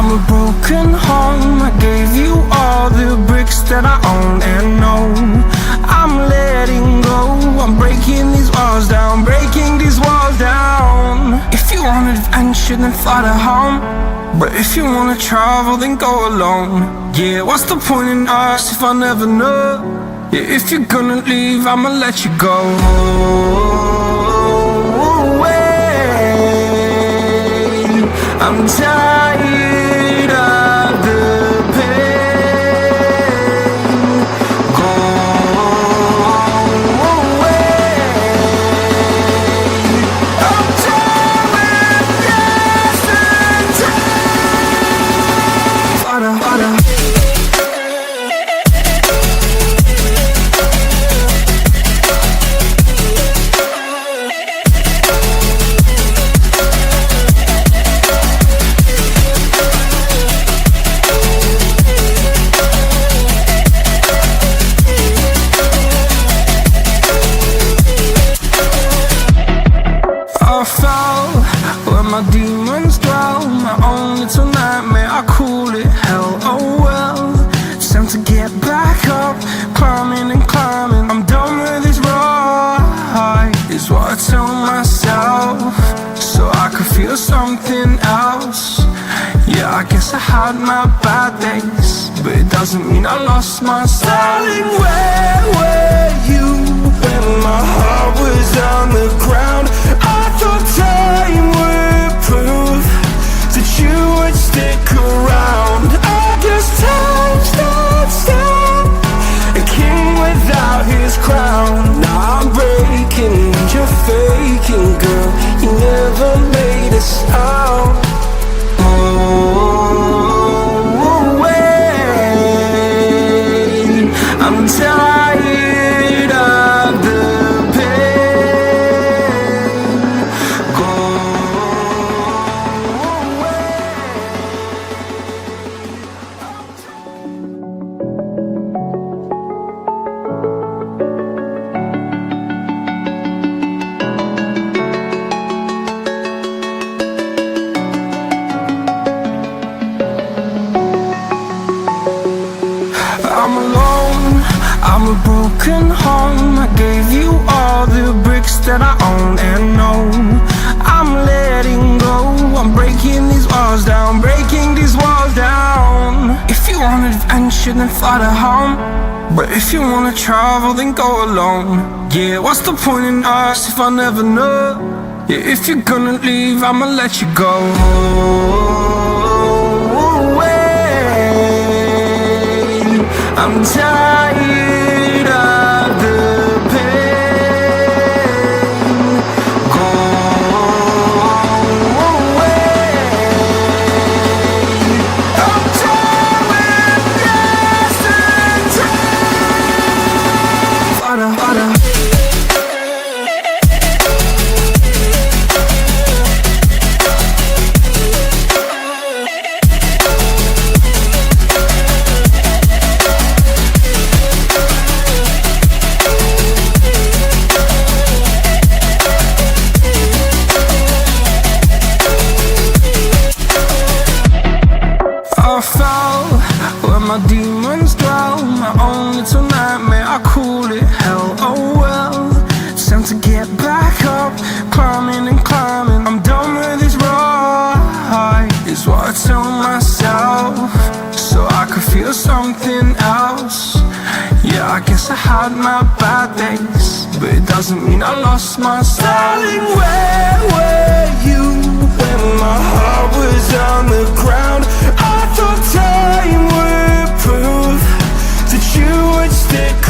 I'm a broken home. I gave you all the bricks that I own and know. I'm letting go. I'm breaking these walls down, breaking these walls down. If you want adventure, then fly to home. But if you wanna travel, then go alone. Yeah, what's the point in us if I never know? Yeah, if you're gonna leave, I'ma let you go. I'm tired of the pain. Go away. I'm done with yesterday. Harder, harder. Where my demons dwell, my own little nightmare, I call it hell. Oh well, it's time to get back up, climbing and climbing. I'm done with this ride, is what I tell myself, so I could feel something else. Yeah, I guess I had my bad days, but it doesn't mean I lost my style. Darling, where were you when my heart was on the ground? I thought time would prove that you would stick around. I guess time stood still, a king without his crown. Now I'm breaking and you're faking, girl. You never made a sound. Oh, wait, I'm tired of the pain. Go away. I'm alone, I'm a broken home. I gave you all the bricks that I own and know. I'm letting go. I'm breaking these walls down, breaking these walls down. If you want adventure, then fly to home. But if you wanna travel, then go alone. Yeah, what's the point in us if I never know? Yeah, if you're gonna leave, I'ma let you go. I'm tired of the pain. Go away. I'm done with yesterday. Harder, harder. Where my demons dwell, my own little nightmare, I call it hell. Oh well, it's time to get back up, climbing and climbing. I'm done with this ride, is what I tell myself, so I could feel something else. Yeah, I guess I had my bad days, but it doesn't mean I lost my style. Darling, where were you when my heart was on the ground? I thought time would prove that you would stick